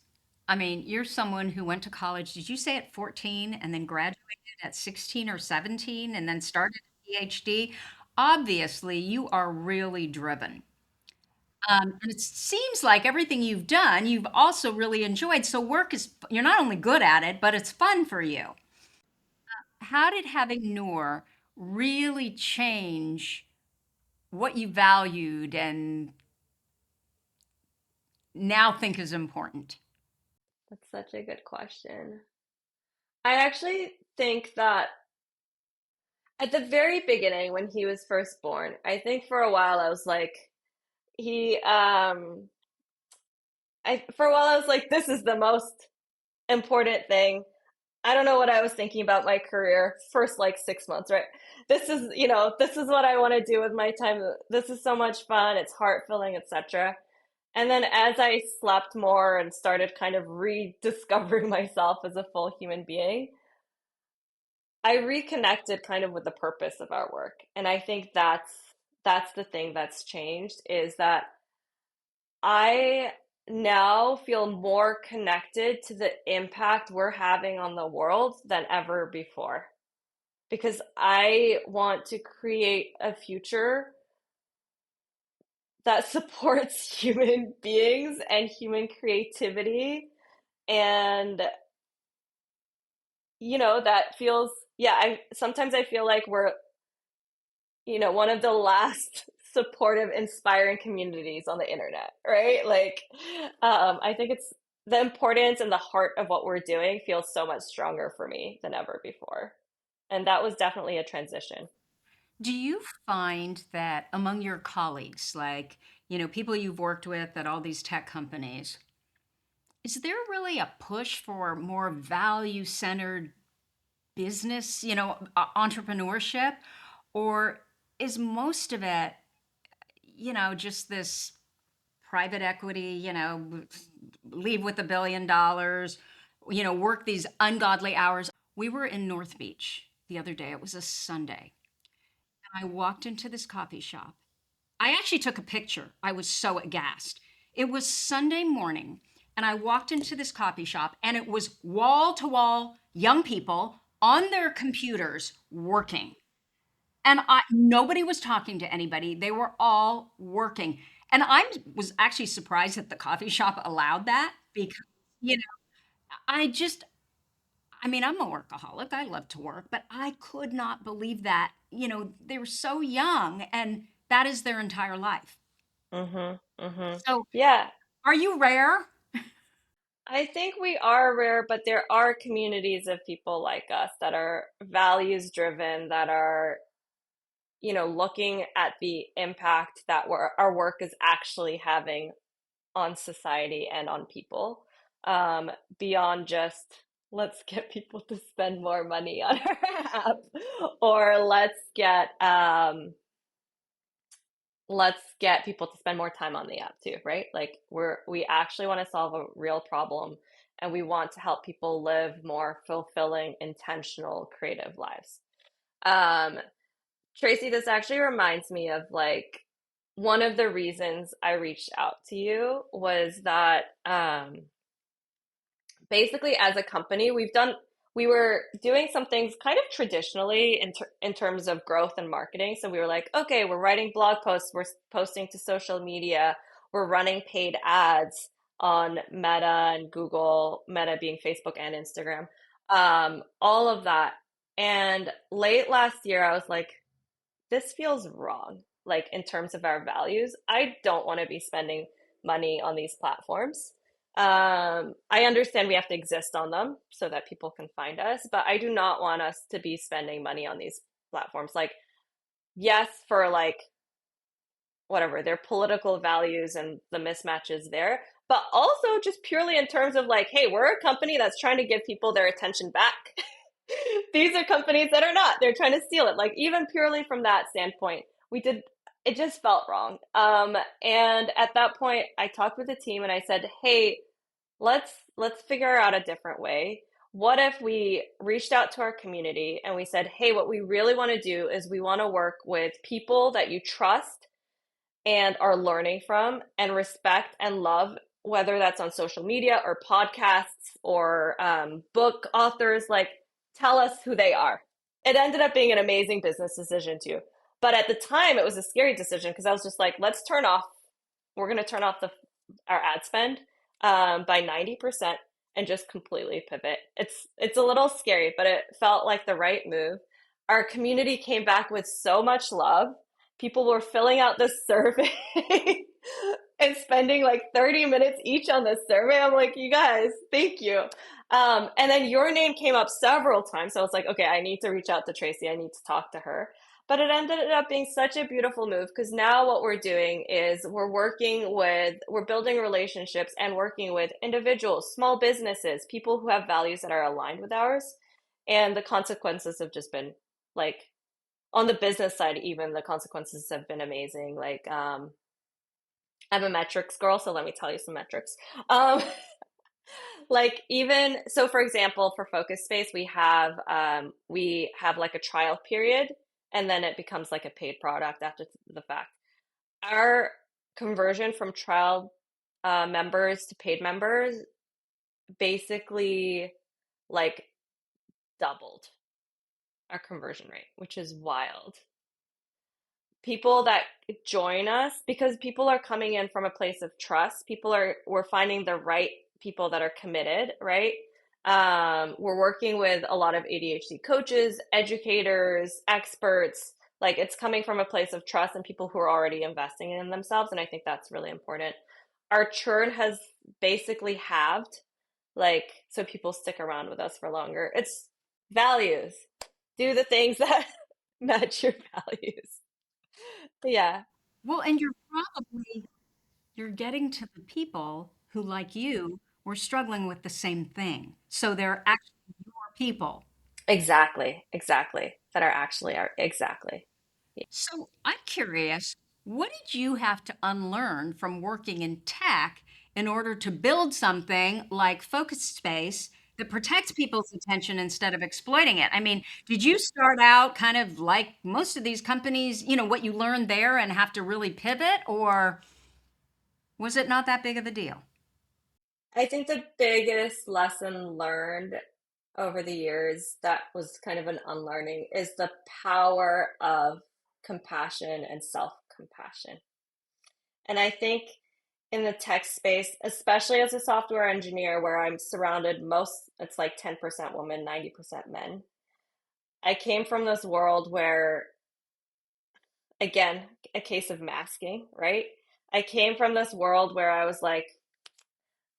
I mean, you're someone who went to college, did you say at 14 and then graduated at 16 or 17 and then started a PhD? obviously you are really driven. And it seems like everything you've done, you've also really enjoyed. So work is, you're not only good at it, but it's fun for you. How did having Noor really change what you valued and now think is important? That's such a good question. I actually think that at the very beginning, when he was first born, I think for a while I was like, he, for a while I was like, this is the most important thing. I don't know what I was thinking about my career first like 6 months, right? This is what I want to do with my time. This is so much fun. It's heart filling, etc. And then as I slept more and started kind of rediscovering myself as a full human being, I reconnected kind of with the purpose of our work. And I think that's the thing that's changed is that I now feel more connected to the impact we're having on the world than ever before. Because I want to create a future that supports human beings and human creativity. And, that feels, yeah, sometimes I feel like we're, one of the last supportive, inspiring communities on the internet, right? Like, I think it's the importance and the heart of what we're doing feels so much stronger for me than ever before. And that was definitely a transition. Do you find that among your colleagues, like, people you've worked with at all these tech companies, is there really a push for more value centered business, entrepreneurship? Or is most of it, just this private equity, leave with $1 billion, work these ungodly hours? We were in North Beach the other day. It was a Sunday. And I walked into this coffee shop. I actually took a picture. I was so aghast. It was Sunday morning, and I walked into this coffee shop, and it was wall to wall young people on their computers working. And nobody was talking to anybody. They were all working. And I was actually surprised that the coffee shop allowed that because, you know, I just, I mean, I'm a workaholic. I love to work, but I could not believe that, they were so young and that is their entire life. Mm-hmm. Mm-hmm. So, Yeah. are you rare? I think we are rare, but there are communities of people like us that are values driven, that are, looking at the impact that our work is actually having on society and on people, beyond just let's get people to spend more money on our app, or let's get people to spend more time on the app too, right? Like we actually want to solve a real problem, and we want to help people live more fulfilling, intentional, creative lives. Um, Tracy, this actually reminds me of like one of the reasons I reached out to you was that basically as a company we were doing some things kind of traditionally in terms of growth and marketing. So we were like, okay, we're writing blog posts, we're posting to social media, we're running paid ads on Meta and Google, Meta being Facebook and Instagram, all of that. And late last year I was like, this feels wrong, like in terms of our values. I don't want to be spending money on these platforms. I understand we have to exist on them so that people can find us, but I do not want us to be spending money on these platforms. Like, yes, for like whatever their political values and the mismatches there, but also just purely in terms of like, hey, we're a company that's trying to give people their attention back. These are companies that are not. They're trying to steal it. Like even purely from that standpoint, it just felt wrong. And at that point, I talked with the team and I said, "Hey, let's figure out a different way. What if we reached out to our community and we said, "Hey, what we really want to do is we want to work with people that you trust and are learning from and respect and love, whether that's on social media or podcasts or book authors, like tell us who they are." It ended up being an amazing business decision too. But at the time, it was a scary decision because I was just like, we're going to turn off our ad spend by 90% and just completely pivot. It's a little scary, but it felt like the right move. Our community came back with so much love. People were filling out this survey and spending like 30 minutes each on this survey. I'm like, you guys, thank you. And then your name came up several times. So I was like, okay, I need to reach out to Tracy. I need to talk to her. But it ended up being such a beautiful move because now what we're doing is we're building relationships and working with individuals, small businesses, people who have values that are aligned with ours. And the consequences have just been like, on the business side, even the consequences have been amazing. Like, I'm a metrics girl, so let me tell you some metrics. Um, like even so, for example, for Focus Space, we have like a trial period, and then it becomes like a paid product after the fact. Our conversion from trial members to paid members basically like doubled our conversion rate, which is wild. People that join us, because people are coming in from a place of trust, we're finding the right people that are committed, right? We're working with a lot of ADHD coaches, educators, experts. Like it's coming from a place of trust and people who are already investing in themselves, and I think that's really important. Our churn has basically halved, like so people stick around with us for longer. It's values. Do the things that match your values. Yeah, Well, and you're getting to the people who, like you, were struggling with the same thing. So they're actually your people. exactly, exactly. That are actually are exactly. So I'm curious, what did you have to unlearn from working in tech in order to build something like Focus Space that protects people's attention instead of exploiting it? I mean, did you start out kind of like most of these companies, what you learned there and have to really pivot, or was it not that big of a deal? I think the biggest lesson learned over the years that was kind of an unlearning is the power of compassion and self-compassion. And I think in the tech space, especially as a software engineer where I'm surrounded it's like 10% women, 90% men. I came from this world where, again, a case of masking, right? I came from this world where I was like,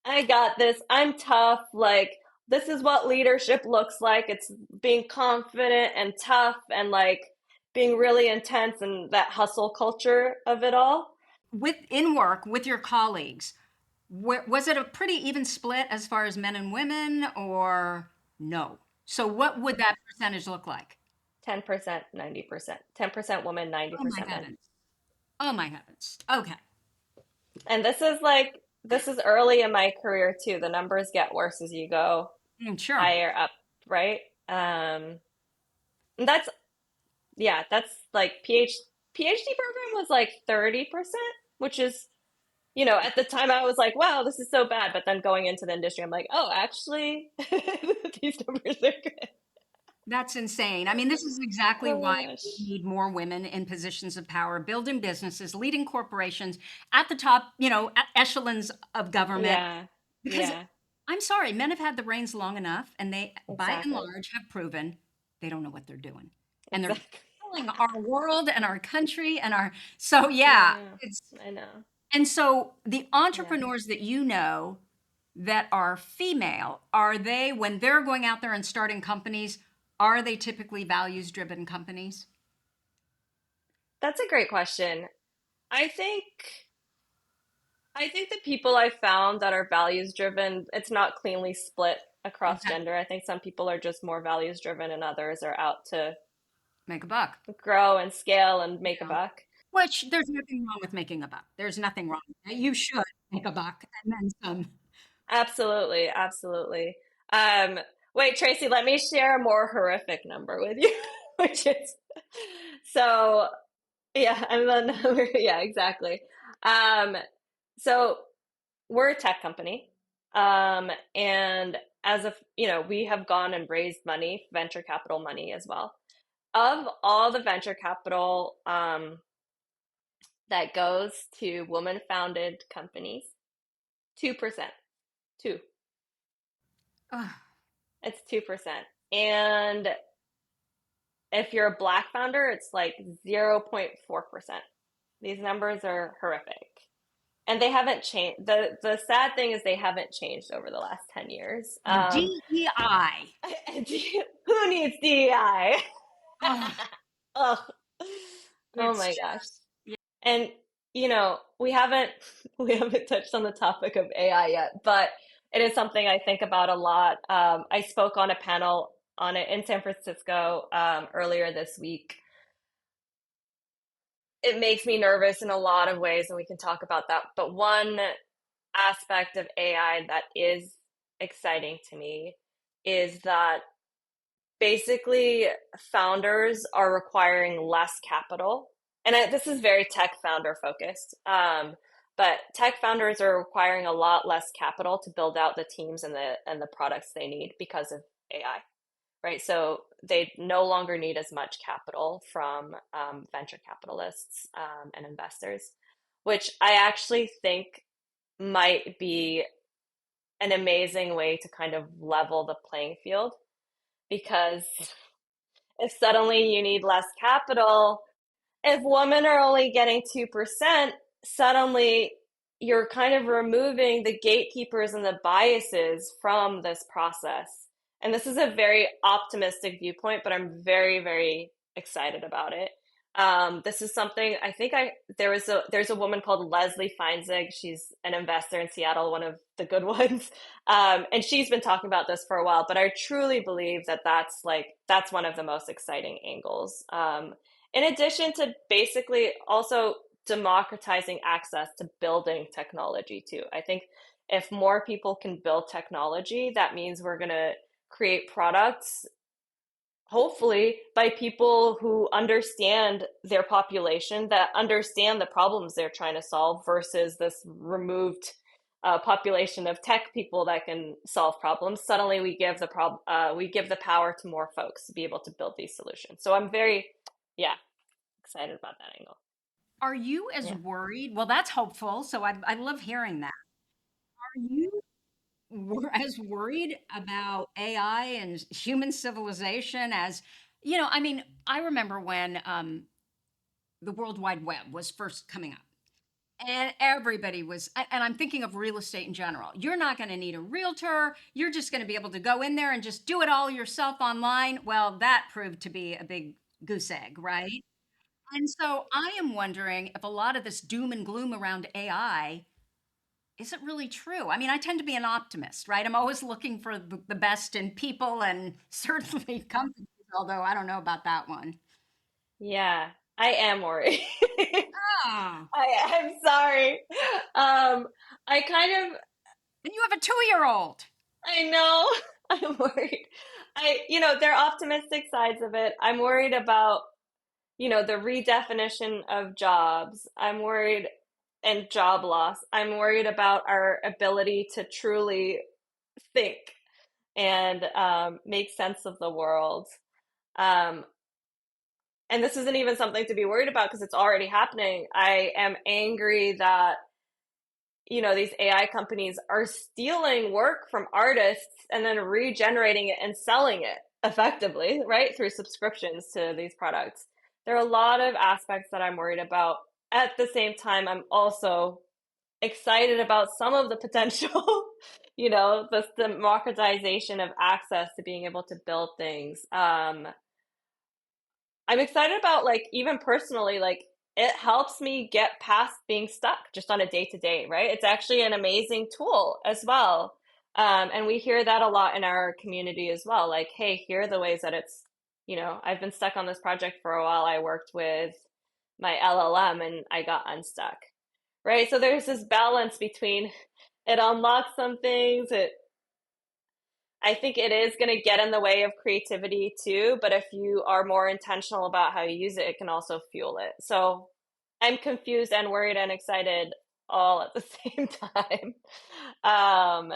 I got this. I'm tough. Like, this is what leadership looks like. It's being confident and tough and like being really intense and that hustle culture of it all. In work with your colleagues, was it a pretty even split as far as men and women, or no? So what would that percentage look like? 10%, 90%. 10% woman, Oh my 90% men. heavens. Oh my heavens. Okay. And this is early in my career too. The numbers get worse as you go Sure. higher up, right? And that's like PhD program was like 30%, which is, at the time I was like, wow, this is so bad. But then going into the industry, I'm like, oh, actually, these numbers are good. That's insane. I mean, this is exactly Oh why my we gosh. need more women in positions of power, building businesses, leading corporations at the top, echelons of government. Yeah. Because Yeah. I'm sorry, men have had the reins long enough, and they, by and Exactly. large, have proven they don't know what they're doing. And they're Exactly. killing our world and our country so I yeah, know. I know. and so the Yeah. entrepreneurs that that are female, are they, when they're going out there and starting companies, are they typically values driven companies? That's a great question. I think I think the people I found that are values driven, it's not cleanly split across Okay. gender. I think some people are just more values driven and others are out to Make a buck. grow and scale and make a Yeah. buck. Which there's nothing wrong with making a buck. There's nothing wrong with that. You should make a buck and then some. Absolutely, absolutely. Um, Wait, Tracy, let me share a more horrific number with you, which is so yeah, I'm the number, yeah, exactly. Um, so we're a tech company. And as of, we have gone and raised money, venture capital money as well. Of all the venture capital that goes to woman-founded companies, 2%. Two. Ugh. It's 2%. And if you're a black founder, it's like 0.4%. These numbers are horrific. And they haven't changed. The sad thing is they haven't changed over the last 10 years. DEI. Who needs DEI? Ugh, Ugh. Oh it's my gosh. just, yeah. And we haven't we haven't touched on the topic of AI yet, but it is something I think about a lot. I spoke on a panel on it in San Francisco earlier this week. It makes me nervous in a lot of ways, and we can talk about that. But one aspect of AI that is exciting to me is that basically founders are requiring less capital. And this is very tech founder focused. But tech founders are requiring a lot less capital to build out the teams and the products they need because of AI, right? So they no longer need as much capital from venture capitalists and investors, which I actually think might be an amazing way to kind of level the playing field because if suddenly you need less capital, if women are only getting 2%, suddenly you're kind of removing the gatekeepers and the biases from this process. And this is a very optimistic viewpoint, but I'm very, very excited about it. This is something I think there's a woman called Leslie Feinzig. She's an investor in Seattle, one of the good ones, and she's been talking about this for a while. But I truly believe that that's one of the most exciting angles. In addition to basically also democratizing access to building technology too. I think if more people can build technology, that means we're going to create products hopefully by people who understand their population, that understand the problems they're trying to solve versus this removed population of tech people that can solve problems. Suddenly we give the power to more folks to be able to build these solutions. So I'm very, yeah, excited about that angle. Are you as Yeah. worried? Well, that's hopeful. So I love hearing that. Are you as worried about AI and human civilization as, I mean, I remember when the World Wide Web was first coming up. And everybody was, and I'm thinking of real estate in general. You're not going to need a realtor. You're just going to be able to go in there and just do it all yourself online. Well, that proved to be a big goose egg, right? And so I am wondering if a lot of this doom and gloom around AI is it really true? I mean, I tend to be an optimist, right? I'm always looking for the best in people and certainly companies, although I don't know about that one. Yeah, I am worried. Ah, I'm sorry. I kind of, and you have a 2-year-old. I know, I'm worried. There are optimistic sides of it. I'm worried about, the redefinition of jobs. I'm worried and job loss. I'm worried about our ability to truly think and make sense of the world. Um, and this isn't even something to be worried about because it's already happening. I am angry that these AI companies are stealing work from artists and then regenerating it and selling it effectively, right? Through subscriptions to these products. There are a lot of aspects that I'm worried about. At the same time, I'm also excited about some of the potential, the democratization of access to being able to build things. I'm excited about like even personally, like it helps me get past being stuck just on a day to day, right? It's actually an amazing tool as well. And we hear that a lot in our community as well. Like, hey, here are the ways that I've been stuck on this project for a while. I worked with my LLM and I got unstuck, right? So there's this balance between it unlocks some things, I think it is going to get in the way of creativity too, but if you are more intentional about how you use it, it can also fuel it. So I'm confused and worried and excited all at the same time. Um,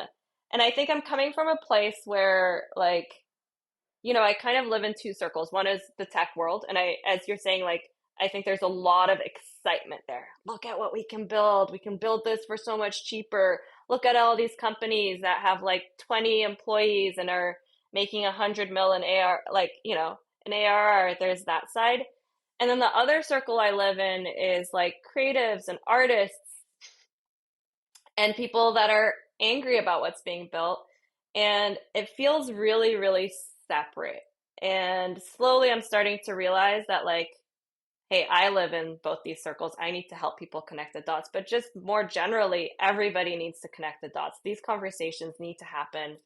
and I think I'm coming from a place where like I kind of live in two circles. One is the tech world, and as you're saying, like, I think there's a lot of excitement there. Look at what we can build. We can build this for so much cheaper. Look at all these companies that have like 20 employees and are making 100 mil in AR, like, an ARR. There's that side. And then the other circle I live in is like creatives and artists and people that are angry about what's being built. And it feels really, really separate. And slowly I'm starting to realize that, like, hey, I live in both these circles. I need to help people connect the dots. But just more generally, everybody needs to connect the dots. These conversations need to happen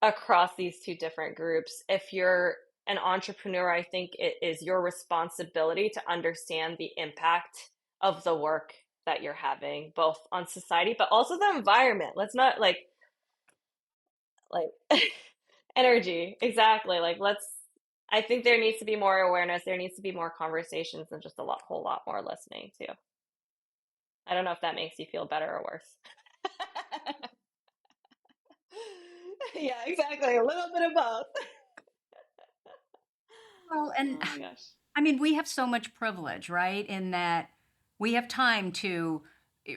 across these two different groups. If you're an entrepreneur, I think it is your responsibility to understand the impact of the work that you're having, both on society, but also the environment. Let's not like energy. Exactly. I think there needs to be more awareness. There needs to be more conversations and just whole lot more listening too. I don't know if that makes you feel better or worse. Yeah, exactly. A little bit of both. Well, and Oh my gosh. I mean, we have so much privilege, right? In that we have time to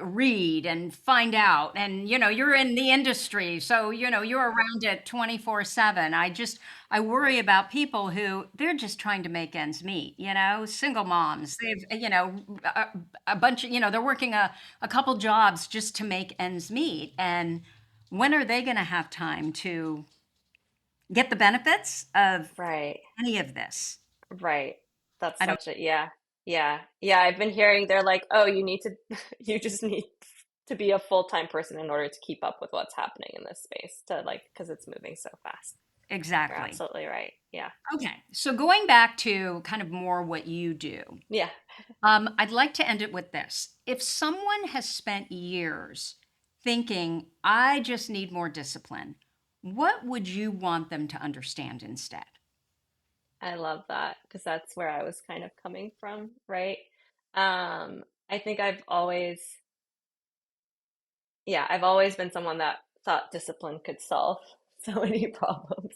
read and find out. And, you're in the industry. So, you're around it 24/7. I worry about people who they're just trying to make ends meet, single moms. They've, a bunch of, they're working a couple jobs just to make ends meet. And when are they going to have time to get the benefits of Right. any of this? Right. That's I don't. such a, yeah. Yeah. Yeah. I've been hearing they're like, oh, you just need to be a full-time person in order to keep up with what's happening in this space to like, because it's moving so fast. You're Exactly. absolutely right. Yeah. Okay. So going back to kind of more what you do, Yeah. I'd like to end it with this. If someone has spent years thinking, I just need more discipline, what would you want them to understand instead? I love that because that's where I was kind of coming from, right? I think I've always been someone that thought discipline could solve so many problems.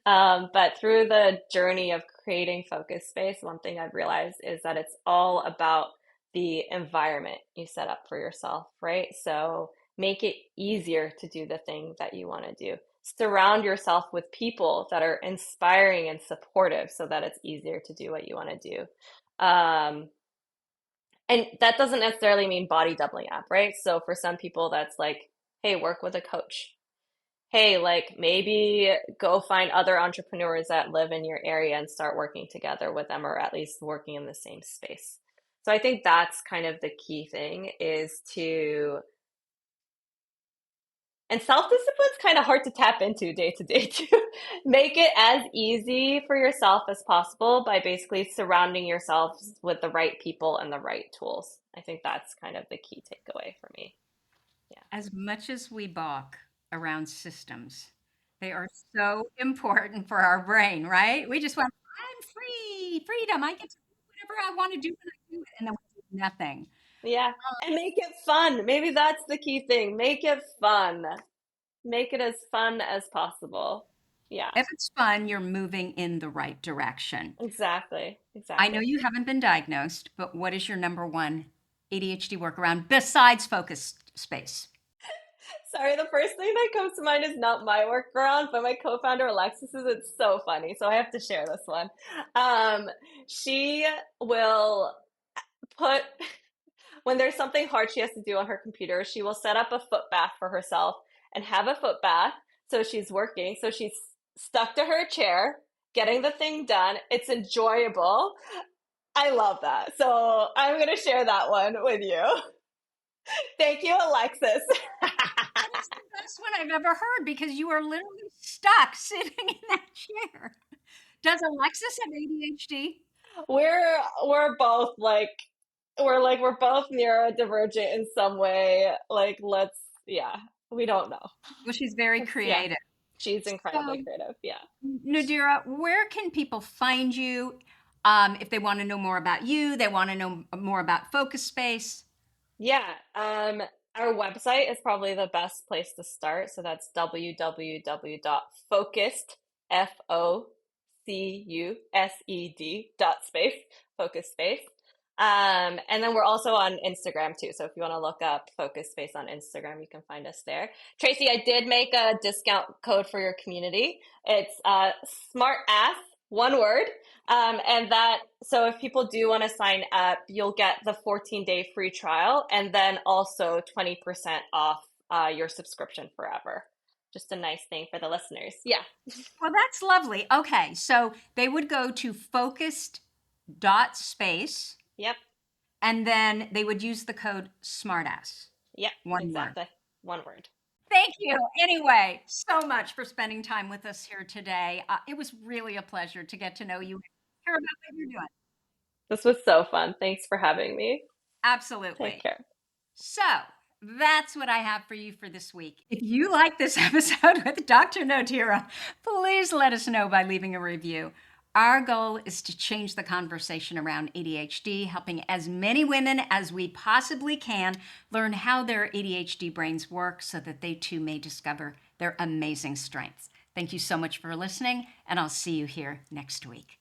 But through the journey of creating Focus Space, one thing I've realized is that it's all about the environment you set up for yourself, right? So make it easier to do the thing that you want to do. Surround yourself with people that are inspiring and supportive so that it's easier to do what you want to do. Um, and that doesn't necessarily mean body doubling up, right? So for some people, that's like, hey, work with a coach. Hey, like maybe go find other entrepreneurs that live in your area and start working together with them, or at least working in the same space. So I think that's kind of the key thing is to, and self-discipline is kind of hard to tap into day to day too. Make it as easy for yourself as possible by basically surrounding yourself with the right people and the right tools. I think that's kind of the key takeaway for me. Yeah. As much as we balk around systems, they are so important for our brain, right? We just want, I'm free, freedom. I get to do whatever I want to do when I do it. And then we do nothing. Yeah. And make it fun. Maybe that's the key thing. Make it fun. Make it as fun as possible. Yeah. If it's fun, you're moving in the right direction. Exactly. I know Exactly. you haven't been diagnosed, but what is your number one ADHD workaround besides focus space? Sorry, the first thing that comes to mind is not my workaround, but my co-founder Alexis's. It's so funny, so I have to share this one. Um, she will put when there's something hard she has to do on her computer, she will set up a foot bath for herself and have a foot bath. So she's working, so she's stuck to her chair, getting the thing done. It's enjoyable. I love that. So I'm gonna share that one with you. Thank you, Alexis. That is the best one I've ever heard because you are literally stuck sitting in that chair. Does Alexis have ADHD? we're both we're both neurodivergent in some way. Like let's yeah, we don't know. Well, she's very Yeah, creative. she's incredibly So, creative. Yeah. Nodira, where can people find you if they want to know more about you? They want to know more about Focus Space. Yeah. Our website is probably the best place to start. So that's www.focusedSpace.com. FOCUSED FocusSpace. And then we're also on Instagram too. So if you want to look up FocusSpace on Instagram, you can find us there. Tracy, I did make a discount code for your community. It's SmartAss, one word. And that, so if people do want to sign up, you'll get the 14-day free trial and then also 20% off your subscription forever. Just a nice thing for the listeners. Yeah. Well, that's lovely. Okay, so they would go to focused.space Yep. and then they would use the code SMARTASS. Yep. One word. Exactly. One word. Thank you. Anyway, so much for spending time with us here today. It was really a pleasure to get to know you, hear about what you're doing. This was so fun. Thanks for having me. Take Absolutely. care. So that's what I have for you for this week. If you like this episode with Dr. Nodira, please let us know by leaving a review. Our goal is to change the conversation around ADHD, helping as many women as we possibly can learn how their ADHD brains work so that they too may discover their amazing strengths. Thank you so much for listening, and I'll see you here next week.